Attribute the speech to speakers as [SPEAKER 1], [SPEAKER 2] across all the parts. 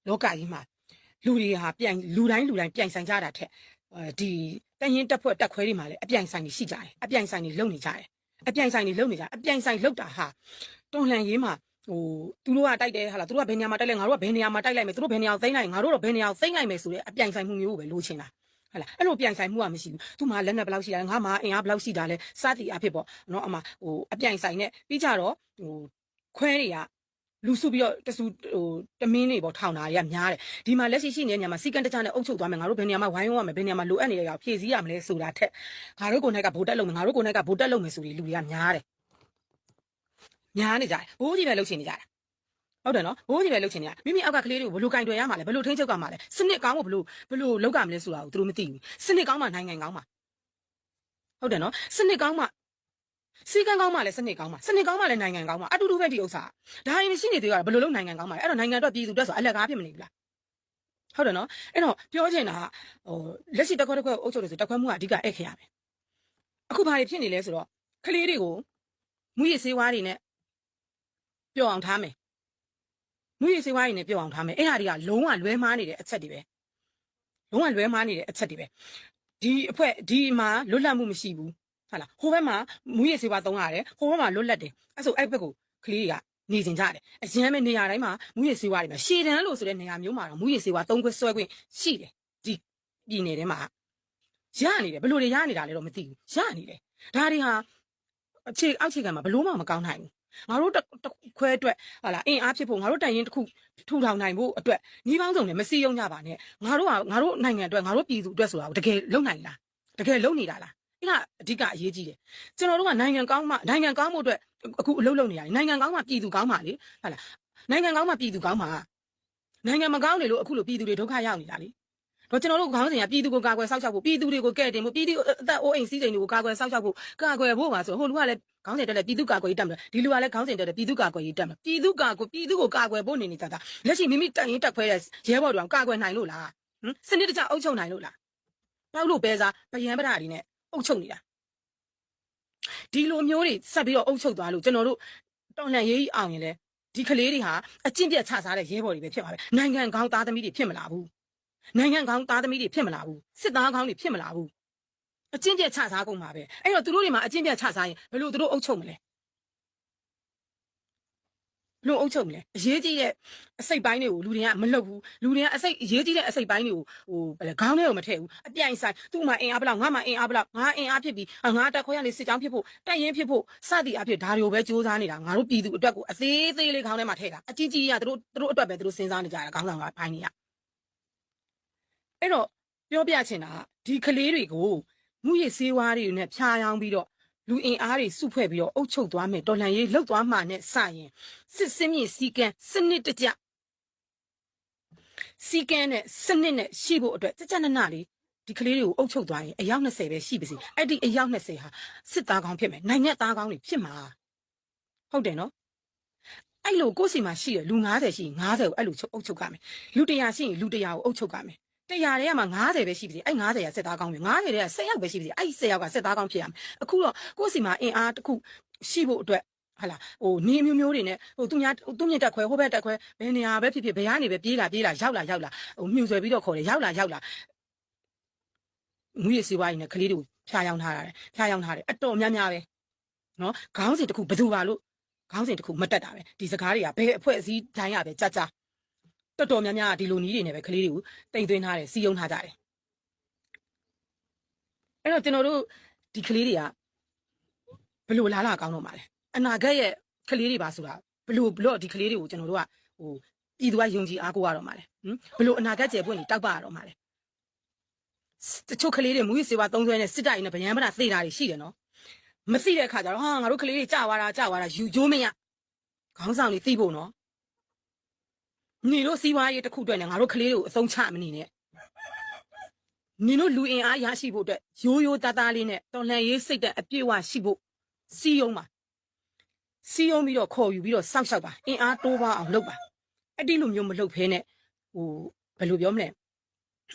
[SPEAKER 1] လောကကြီးမှာလူတွေဟာလူတိုင်းပြိုင်ဆိုင်ကြတာထက်ဒီတရင်တက်ဖွဲ့တက်ခွဲတွေမှာလည်းအပြိုင်ဆိုင်တွေရှိကြတယ်အပြိုင်ဆိုင်တွေလုံနေကြတယ်အပြိုင်ဆိုင်လုံတာဟာတော်လှန်ရေးမှာသူတို့ကတိုက်တယ်ဟာလားသူတို့ကဘယ်နေရာမှာတိုက်လဲငါတို့ကဘယ်နေရာမှာတိုက်လိုက်မယ်သူတို့ဘယ်နေရာကိုသိမ်းလိုက်ငါတို့တော့ဘယ်နေရာကိုသိမ်းလိုက်မယ်ဆိုတဲ့အပြိုင်ဆိုင်မှုမျိုးကိုပဲလိုချင်တာဟုတ်လားအဲ့လိုပြိုင်ဆိုင်မှုကမရှိဘူးသူမှလက်နဲ့ဘယ်လောက်ရှိတာလဲငါမှအင်အားဘယ်လောက်ရှိတာလဲစသည်အဖြစ်ပေါ့နော်အမအပြိုင်ဆိုင်နဲ့ပြီးကြတော့ခွဲတွေကလူစုပြီးတော့တမင်းတွေပေါ့ထောင်တာတွေကများတယ်ဒီမှာလက်ရှိနေတဲ့နေရာမှာစီကံတကြနဲ့အုပ်ချုပ်သွားမယ်ငါတို့ဘယ်နေရာမှာဝိုင်းဝန်းရမယ်ဘယ်နေရာမှာလိုအပ်နေတဲ့ကောင်ဖြည့်ဆည်းရမလဲဆိုတာထက်ငါတို့ကိုယ်နဲ့ကဗိုလ်တက်လုပ်မယ်ငါတို့ကိုယ်နဲ့ကဗိုလ်တက်လုပ်မယ်ဆိုပြီးလူတွေကများတယ်များနေကြတယ်ဘိုးကြီးပဲလှုပ်ချင်နေကြတယ်ဟုတ်တယ်နော်ဘိုးကြီးပဲလှုပ်ချင်နေတာမိမိအောက်ကကလေးတွေကိုဘယ်လိုကင်တွယ်ရမှာလဲဘယ်လိုထိန်းချုပ်ကြမှာလဲစနစ်ကောင်းကိုဘယ်လိုလုပ်ကြမလဲဆိုတာကိုသူတို့မသိဘူးစနစ်ကောင်းမှနိုင်ငံကောင်းမှဟုတ်တယ်နော်စနစ်ကောင်းမှစီကံကောင်းမှလည်းစနစ်ကောင်းမှလည်းနိုင်ငံကောင်းမှအတူတူပဲဒီဥစ္စာဒါရင်ရှိနေသေးတာဘယ်လိုလုပ်နိုင်ငံကောင်းမှလဲအဲ့တော့နိုင်ငံအတွက်ပြည်သူအတွက်ဆိုအလက်ကားဖြစ်မနေဘူးလားဟုတ်တယ်နော်အဲ့တော့ပြောချင်တာကလက်ရှိတက်ခွက်အုပ်ချုပ်တယ်ဆိုတက်ခွက်မှုကအဓိကအဲ့ခရပဲအခုဘာတွေဖြစ်နေလဲဆိုတော့ကလေးတွေကိုမူရစေးဝါးတွေနဲ့ပျော့အောင်ထားမယ်မူရစေးဝါးတွေနဲ့ပျော့အောင်ထားမယ်အဲ့ဟာတွေကလုံးဝလွဲမားနေတဲ့အချက်တွေပဲဒီအဖွဲ့ဒီမှာလွတ်လပ်မှုမရှိဘူးဟုတ်လားဟိုဘက်မှာမူရစေးဝါးသုံးရတယ်ဟိုဘက်မှာလွတ်လပ်တယ်အဲ့ဆိုအဲ့ဘက်ကိုကလေးတွေကနေကျင်ကြတယ်အရင်မဲ့နေရာတိုင်းမှာမူရစေးဝါးတွေမှာရှည်တန်းလို့ဆိုတဲ့နေရာမျိုးမှာတော့မူရစေးဝါးသုံးခွဲဆွဲခွင့်ရှိတယ်ဒီပြည်နယ်ထဲမှာရနေတယ်ဘလို့တွေရနေတာလဲတော့မသိဘူးရနေတယ်ဒါတွေဟာအောက်ခြေခံမှာဘလို့မှမကောင်းနိုင်ဘူးငါတို့ခွဲအတွက်ဟာလားအင်အားဖြစ်ဖို့ငါတို့တိုင်ရင်တစ်ခုထူထောင်နိုင်ဖို့အတွက်ညီပေါင်းစုံနဲ့မစည်းရုံးကြပါနဲ့ငါတို့နိုင်ငံအတွက်ငါတို့ပြည်သူအတွက်ဆိုတာကိုတကယ်လုံနိုင်လားတကယ်လုံနေတာလားအဲ့ဒါအဓိကအရေးကြီးတယ်ကျွန်တော်တို့ကနိုင်ငံကောင်းဖို့အတွက်အခုအလုပ်လုပ်နေရတယ်နိုင်ငံကောင်းမှပြည်သူကောင်းမှလေဟာလားနိုင်ငံကောင်းမှပြည်သူကောင်းမှနိုင်ငံမကောင်းနေလို့အခုလိုပြည်သူတွေဒုက္ခရောက်နေတာလေတော့ကျွန်တော်တို့ခေါင်းစဉ်ကပြည်သူကိုကာကွယ်စောင့်ရှောက်ဖို့ပြည်သူတွေကိုကဲ့တင်ဖို့ပြည်သူအသက်အိုးအိမ်စီးစိမ်တွေကိုကာကွယ်စောင့်ရှောက်ဖို့ကာကွယ်ဖို့ပါဆိုဟိုလူကလည်းခေါင်းစဉ်တက်တယ်ပြည်သူကာကွယ်ရေးတက်မယ်ဒီလူကလည်းခေါင်းစဉ်တက်တယ်ပြည်သူကာကွယ်ရေးတက်မယ်ပြည်သူကိုကာကွယ်ဖို့နေနေတာလက်ရှိမိမိတိုင်ရင်တက်ခွဲတဲ့ရဲဘော်တွေအောင်ကာကွယ်နိုင်လို့လားစနစ်တကျအုပ်ချုပ်နိုင်လို့လားပေါက်လို့ပဲစားဗယံပဒတွေနဲ့အုပ်ချုပ်နေတာဒီလိုမျိုးတွေဆက်ပြီးတော့အုပ်ချုပ်သွားလို့ကျွန်တော်တို့တော်လှန်ရေးအောင်ရင်လဲဒီကလေးတွေဟာအကျင့်ပြတ်ချစားတဲ့ရဲဘော်တွေပဲဖြစ်မှာပဲနိုင်ငံကောင်းသားသမီးတွေဖြစ်မလာဘူးစစ်သားကောင်းတွေဖြစ်မလာဘူးအကျင့်ပြတ်ချစားကုန်မှာပဲအဲ့တော့သူတို့တွေမှာအကျင့်ပြတ်ချစားရင်ဘယ်လိုသူတို့အုပ်ချုပ်မလဲအရေးကြီးတဲ့အစိတ်ပိုင်းတွေကိုလူတွေကမလုပ်ဘူးလူတွေကအရေးကြီးတဲ့အစိတ်ပိုင်းတွေကိုဘယ်လဲခေါင်းထဲကိုမထည့်ဘူးအပြိုင်ဆိုင်သူ့မှာအင်အားဘလောက်ငါမှာအင်အားဘလောက်ငါအင်အားဖြစ်ပြီးငါတက်ခွဲရနေစစ်ကြောင်းဖြစ်ဖို့တိုက်ရင်ဖြစ်ဖို့စသည်အဖြစ်ဒါတွေကိုပဲစူးစမ်းနေတာငါတို့ပြည်သူအတွက်ကိုအသေးသေးလေးခေါင်းထဲမှာထည့်တာအကြီးကြီးကသူတို့အတွက်ပဲသူတို့စဉ်းစားနေကြတာခေါင်းဆောင်ကပိုင်းနေရအဲ့တော့ပြောပြချင်တာဒီကလေးတွေကိုမူရစေးဝါးတွေနဲ့ဖြားယောင်းပြီးတော့လူအင်အားတွေစုဖွဲ့ပြီးတော့အုပ်ချုပ်သွားမယ်တော်လှန်ရေးလှုပ်သွားမှနဲ့စရင်စစ်စင်းမြင့်စီကံစနစ်တကျစီကံနဲ့စနစ်နဲ့ရှိဖို့အတွက်ကြနလေးဒီကလေးတွေကိုအုပ်ချုပ်သွားရင်အယောက်20ပဲရှိပါစေအဲ့ဒီအယောက်20ဟာစစ်သားကောင်းဖြစ်မယ်နိုင်ငံသားကောင်းတွေဖြစ်မှာဟုတ်တယ်နော်အဲ့လိုကိုယ်စီမှာရှိရလူ90ရှိရင်90ကိုအဲ့လိုအုပ်ချုပ်ကြမယ်လူ100ရှိရင်လူ100ကိုအုပ်ချုပ်ကြမယ်100ထဲမှာ90ပဲရှိပြီအဲ့90ကစစ်သားကောင်းပြီ90ထဲက10ယောက်ပဲရှိပြီအဲ့10ယောက်ကစစ်သားကောင်းဖြစ်ရမယ်အခုတော့ကိုယ့်စီမှာအင်အားတစ်ခုရှိဖို့အတွက်ဟာလာနေမျိုးတွေနဲ့သူမြင့်တက်ခွဲဟိုဘက်တက်ခွဲဘယ်နေရာပဲဖြစ်ဖြစ်ဘယ်ကနေပဲပြေးလာရောက်လာမြူဆွဲပြီးတော့ခေါ်တယ်ရောက်လာငွေစီဝိုင်းနဲ့ကလေးတွေကိုဖျားယောင်းထားတယ်အတော်များပဲနော်ခေါင်းစဉ်တစ်ခုဘယ်သူပါလို့ခေါင်းစဉ်တစ်ခုမတက်တာပဲဒီစကားတွေကဘယ်အဖွဲ့အစည်းတိုင်းရပဲကြာတော်တော်များများဒီလိုနီးတွေနဲ့ပဲကလေးတွေကိုတိမ်သွင်းထားတယ်စီယုံထားကြတယ်အဲ့တော့ကျွန်တော်တို့ဒီကလေးတွေကဘယ်လိုလားကောင်းတော့မှာလဲအနာဂတ်ရဲ့ကလေးတွေပါဆိုတာဘယ်လိုဒီကလေးတွေကိုကျွန်တော်တို့ကပြည်သူကယုံကြည်အားကိုးရတော့မှာလဲဘယ်လိုအနာဂတ်ကျယ်ပွင့်နေတောက်ပရတော့မှာလဲတချို့ကလေးတွေမူရစေဝါသုံးဆွဲနဲ့စစ်တိုင်းနဲ့ဗျံပနာသေတာတွေရှိတယ်နော်မသိတဲ့အခါကျတော့ဟာငါတို့ကလေးတွေကြာသွားတာယူကြိုးမရခေါင်းဆောင်တွေသိဖို့နော်နေတို့စီးပွားရေးတစ်ခုအတွက်နဲ့ငါတို့ကလေးတွေကိုအဆုံးချမနေနဲ့နေတို့လူအင်အားရရှိဖို့အတွက်ရိုးသားလေးနဲ့တော်လှန်ရေးစိတ်တဲ့အပြည့်အဝရှိဖို့စီယုံပြီးတော့ခေါ်ယူပြီးတော့စောက်ရှောက်ပါအင်အားတိုးပါအောင်လုပ်ပါအဲ့ဒီလိုမျိုးမလုပ်ဖဲနဲ့ဘယ်လိုပြောမလဲ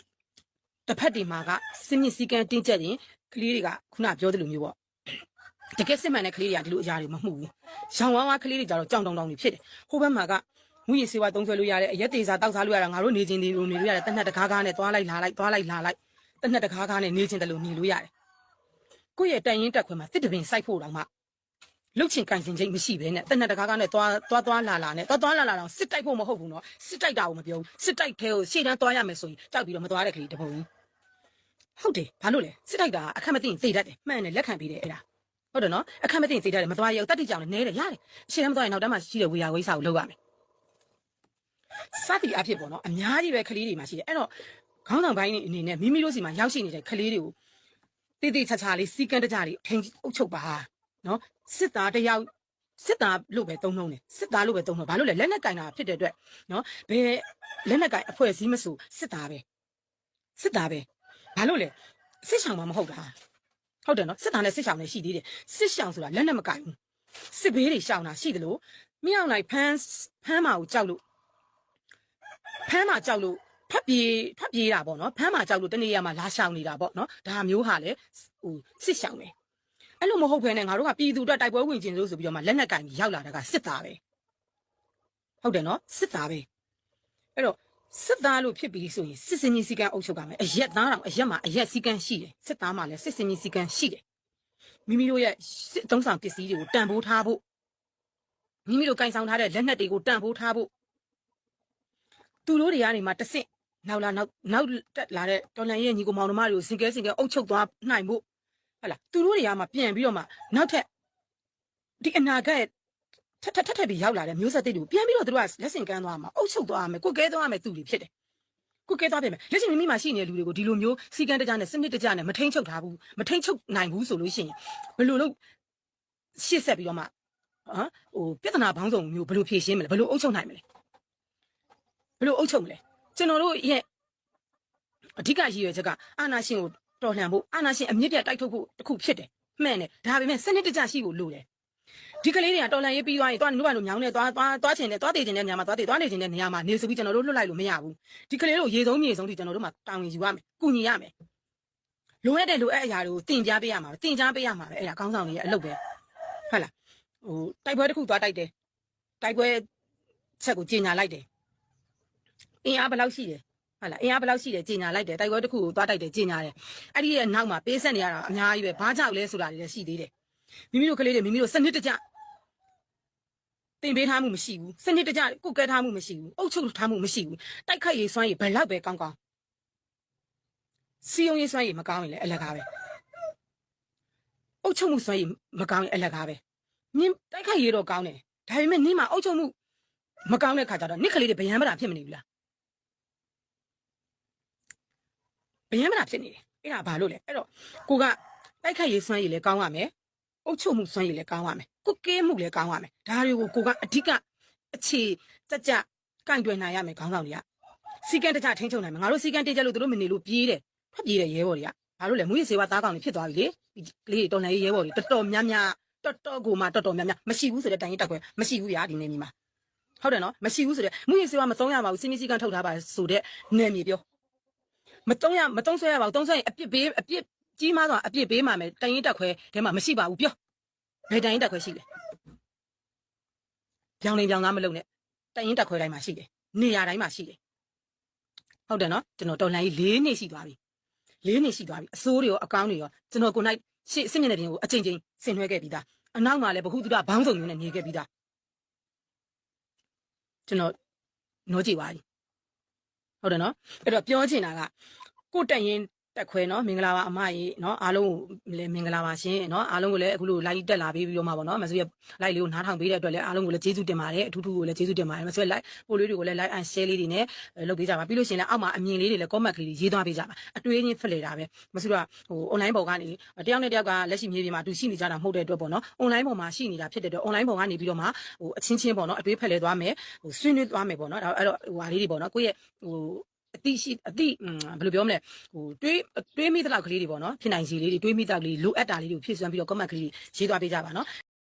[SPEAKER 1] တစ်ဖက်ဒီမှာကစစ်မြင့်စည်းကမ်းတင်းကျပ်ရင်ကလေးတွေကခုနပြောသလိုမျိုးပေါ့တကယ်စစ်မှန်တဲ့ကလေးတွေကဒီလိုအရာတွေမမှုဘူးရောင်ဝါးကလေးတွေကြတော့ကြောင်တောင်တွေဖြစ်တယ်ဟိုဘက်မှာက မူရစေဝါသုံးဆွဲလို့ရတယ်အရက်သေးစားတောက်စားလို့ရတာငါတို့နေချင်းတွေလိုနေလို့ရတယ်တနက်တကားကားနဲ့သွားလိုက်လာလိုက်သွားလိုက်လာလိုက်တနက်တကားကားနဲ့နေချင်းတယ်လို့နေလို့ရတယ်ကိုယ့်ရဲ့တန်ရင်တက်ခွဲမှာတစ်တပင်စိုက်ဖို့တောင်မှလုတ်ချင်ကန်စင်ချိန်မရှိဘဲနဲ့တနက်တကားကားနဲ့သွားလာလာနဲ့သွားလာလာတော့စစ်တိုက်ဖို့မဟုတ်ဘူးနော်စစ်တိုက်တာကိုမပြောဘူးစစ်တိုက်ထဲကိုရှေ့တန်းသွားရမယ်ဆိုရင်ကြောက်ပြီးတော့မသွားတဲ့ကလေးတပုံဟုတ်တယ်ဘာလို့လဲစစ်တိုက်တာအခက်မသိရင်သေတတ်တယ်မှန်တယ်လက်ခံပြီးတယ်အဲ့ဒါဟုတ်တယ်နော်အခက်မသိရင်သေတတ်တယ်မသွားရဘူးတတ်တိကြောင်လည်းနဲတယ်ရတယ်ရှေ့တန်းမသွားရင်နောက်တန်းမှာရှိတဲ့ဝေယဝိစာကိုလုပ်ရမယ်စသည်အဖြစ်ပေါ့နော်အများကြီးပဲကလေးတွေမှာရှိတယ်အဲ့တော့ခေါင်းဆောင်ပိုင်းအနေနဲ့မိမိတို့စီမှာရောက်ရှိနေတဲ့ကလေးတွေကိုတိတိချာချာလေးစီကံတကြလေးထိန်အုပ်ချုပ်ပါနော်စစ်သားတယောက်စစ်သားလို့ပဲသုံးနှုံးတယ်စစ်သားလို့ပဲသုံးနှုံးဘာလို့လဲလက်နက်ကင်တာဖြစ်တဲ့အတွက်နော်ဘယ်လက်နက်ကင်အဖွဲ့အစည်းမဆိုစစ်သားပဲဘာလို့လဲစစ်ဆောင်မှမဟုတ်တာဟုတ်တယ်နော်စစ်သားနဲ့စစ်ဆောင်နဲ့ရှိသေးတယ်စစ်ဆောင်ဆိုတာလက်နက်မကင်ဘူးစစ်ဘေးတွေရှောင်တာရှိတယ်လို့မင်းအောင်လိုက်ဖမ်းမာကိုကြောက်လို့ဖမ်းမာကြောက်လို့ဖတ်ပြေးတာပေါ့နော်ဖမ်းမာကြောက်လို့တနေ့ရမှာလာရှောင်နေတာပေါ့နော်ဒါမျိုးဟာလေဟိုစစ်ရှောင်ပဲအဲ့လိုမဟုတ်ဘဲနဲ့ငါတို့ကပြည်သူအတွက်တိုက်ပွဲဝင်ခြင်းလို့ဆိုပြီးတော့မှလက်နက်ကင်ပြီးရောက်လာတာကစစ်သားပဲဟုတ်တယ်နော်စစ်သားပဲအဲ့တော့စစ်သားလို့ဖြစ်ပြီးဆိုရင်စစ်စင်ကြီးစီကံအုပ်ချုပ်ကမယ်အရက်သားတောင်အရက်မှာအရက်စီကံရှိတယ်စစ်သားမှာလည်းစစ်စင်ကြီးစီကံရှိတယ်မိမိတို့ရဲ့စစ်သုံးဆောင်ပစ္စည်းတွေကိုတန်ဖိုးထားဖို့မိမိတို့ကင်ဆောင်ထားတဲ့လက်နက်တွေကိုတန်ဖိုးထားဖို့သူတို့တွေကနေမှတဆင့်နောက်တက်လာတဲ့တော်လန်ရဲ့ညီကောင်မောင်နှမတွေကိုစင်ကဲအုပ်ချုပ်သွားနိုင်ဖို့ဟုတ်လားသူတို့တွေကမှပြန်ပြီးတော့မှနောက်ထပ်ဒီအနာဂတ်ထပ်ပြီးရောက်လာတဲ့မျိုးဆက်တွေကိုပြန်ပြီးတော့သူတို့ကလက်ဆင့်ကမ်းသွားမှာအုပ်ချုပ်သွားမယ်ကိုကဲသွားမယ်သူတွေဖြစ်တယ်ကိုကဲသွားပြင်မယ်လက်ရှိမိမိမှာရှိနေတဲ့လူတွေကိုဒီလိုမျိုးစီကံတကြနဲ့စနစ်တကြနဲ့မထိန်ချုပ်ထားဘူးမထိန်ချုပ်နိုင်ဘူးဆိုလို့ရှိရင်ဘယ်လိုလုပ်ရှေ့ဆက်ပြီးတော့မှဟိုပြဿနာဘောင်းဆောင်မျိုးဘယ်လိုဖြေရှင်းမလဲဘယ်လိုအုပ်ချုပ်နိုင်မလဲဘယ်လိုအုပ်ချုပ်မလဲကျွန်တော်တို့ရဲ့အဓိကရည်ရွယ်ချက်ကအာဏာရှင်ကိုတော်လှန်ဖို့အာဏာရှင်အမြင့်ပြတ်တိုက်ထုတ်ဖို့တခုဖြစ်တယ်မှန်တယ်ဒါပေမဲ့စနစ်တကျရှိဖို့လိုတယ်ဒီကလေးတွေကတော်လှန်ရေးပြီးသွားရင်တွားနေလို့မြောင်းနေသွားချင်တယ်သွားတည်ချင်တဲ့နေရာမှာသွားနေချင်တဲ့နေရာမှာနေဆိုပြီးကျွန်တော်တို့လွတ်လိုက်လို့မရဘူးဒီကလေးတို့ရေဆုံးမြေဆုံးဒီကျွန်တော်တို့မှာတာဝန်ယူရမယ်ကုညီရမယ်လိုအပ်တဲ့အရာတွေကိုတင်ပြပေးရမှာပဲတင်ကြားပေးရမှာပဲအဲ့ဒါခေါင်းဆောင်တွေရဲ့အလုပ်ပဲဟုတ်လားဟိုတိုက်ပွဲတစ်ခုသွားတိုက်တယ်တိုက်ပွဲချက်ကိုကြီးညာလိုက်တယ်အင်အားဘယ်လောက်ရှိတယ်ဟုတ်လားအင်အားဘယ်လောက်ရှိတယ်ကြီးညာလိုက်တယ်တိုက်ပွဲတစ်ခုကိုသွားတိုက်တယ်ကြီးညာတယ်အဲ့ဒီရဲ့နောက်မှာပေးဆက်နေရတာအများကြီးပဲဘာကြောက်လဲဆိုတာတွေလည်းရှိသေးတယ်မိမိတို့ကလေးတွေမိမိတို့စနစ်တကျတင်ပေးထားမှုမရှိဘူးစနစ်တကျကုကဲထားမှုမရှိဘူးအုပ်ချုပ်ထားမှုမရှိဘူးတိုက်ခိုက်ရေးစွမ်းရည်ဘယ်လောက်ပဲကောင်းကောင်းစီယုံရေးစွမ်းရည်မကောင်းရင်လည်းအလကားပဲအုပ်ချုပ်မှုစွမ်းရည်မကောင်းရင်အလကားပဲနင်းတိုက်ခိုက်ရေးတော့ကောင်းတယ်ဒါပေမဲ့နင်းမှာအုပ်ချုပ်မှုမကောင်းတဲ့ခါကျတော့နင့်ကလေးတွေဗျံပတာဖြစ်မနေဘူးလားဗျံပတာဖြစ်နေတယ်အဲ့ဒါဘာလို့လဲအဲ့တော့ကိုကတိုက်ခိုက်ရေးစွမ်းရည်လည်းကောင်းရမယ်အုပ်ချုပ်မှုစွမ်းရည်လည်းကောင်းရမယ်ကုကဲမှုလည်းကောင်းရမယ်ဒါတွေကိုကိုကအဓိကအခြေကြကန့်တွယ်နိုင်ရမယ်ခေါင်းဆောင်တွေကစီကံတကြထိန်းချုပ်နိုင်မယ်ငါတို့စီကံတကြလို့တို့မနေလို့ပြေးတယ်ထွက်ပြေးတယ်ရဲဘော်တွေကဘာလို့လဲမူရစေဝါသားကောင်တွေဖြစ်သွားပြီလေကလေးတော်နိုင်ရဲဘော်တွေတော်တော်များများမရှိဘူးဆိုတဲ့တိုင်ရင်တက်ခွဲမရှိဘူးဗျာဒီနေမြေမှာဟုတ်တယ်နော်မရှိဘူးဆိုတဲ့မူရစေဝါမသုံးရပါဘူးစီမီစီကံထုတ်ထားပါဆိုတဲ့နယ်မြေပြောမသုံးဆွဲရပါဘူးသုံးဆွဲရင်အပြစ်ကြီးမားတော့အပြစ်ပေးမှာမယ်တိုင်ရင်တက်ခွဲထဲမှာမရှိပါဘူးပြောဘယ်တိုင်ရင်တက်ခွဲရှိလဲပြောင်းသားမလုပ်နဲ့တိုင်ရင်တက်ခွဲတိုင်းမှာရှိတယ်နေရာတိုင်းမှာရှိတယ်ဟုတ်တယ်နော်ကျွန်တော်တော်လှန်ကြီး၄နှစ်ရှိသွားပြီအစိုးတွေရောအကောင်းတွေရောကျွန်တော်ကိုနိုင်ရှေ့စစ်မျက်နှာပြင်ကိုအချိန်ချင်းဆင်နွှဲခဲ့ပြီးသားအနောက်မှာလည်းဘ ഹു တုဒဘောင်းစုံမျိုးနဲ့နေခဲ့ပြီးသားကျွန်တော်နှောကြည့်ပါပြီဟုတ်တယ်နော်အဲ့တော့ပြောချင်တာကကိုတိုင်ရင်တက်ခွဲနော်မင်္ဂလာပါအမကြီးနော်အားလုံးလည်းမင်္ဂလာပါရှင်နော်အားလုံးကိုလည်းအခုလို live တက်လာပြီးတော့မှာပေါ့နော်မဆိုရ live လေးကိုနားထောင်ပေးတဲ့အတွက်လည်းအားလုံးကိုလည်းကျေးဇူးတင်ပါတယ်အထူးကိုလည်းကျေးဇူးတင်ပါတယ်မဆိုရ live ပို့လေးတွေကိုလည်း live and share လေးတွေနဲ့လုပ်ပေးကြပါပြီးလို့ရှိရင်လည်းအောက်မှာအမြင်လေးတွေလည်း comment ကလေးတွေရေးသွားပေးကြပါအတွေးချင်းဖလှယ်တာပဲမဆိုရဟို online ပေါ်ကနေတယောက်နဲ့တယောက်ကလက်ရှိမြေပြင်မှာသူရှိနေကြတာမဟုတ်တဲ့အတွက်ပေါ့နော် online ပေါ်မှာရှိနေတာဖြစ်တဲ့အတွက် online ပေါ်ကနေပြီးတော့မှဟိုအချင်းချင်းပေါ့နော်အတွေးဖလှယ်သွားမယ်ဟိုဆွေးနွေးသွားမယ်ပေါ့နော်အဲ့တော့ဟိုဟာလေးတွေပေါ့နော်ကိုယ့်ရဲ့ဟိုအတိဘယ်လိုပြောမလဲဟိုတွေးမိတဲ့လောက်ကလေးတွေပေါ့နော်ဖြစ်နိုင်စီလေးတွေတွေးမိတဲ့ကလေးလိုအပ်တာလေးတွေဖြည့်စွမ်းပြီးတော့ comment ကလေးရေးသွားပေးကြပါနော်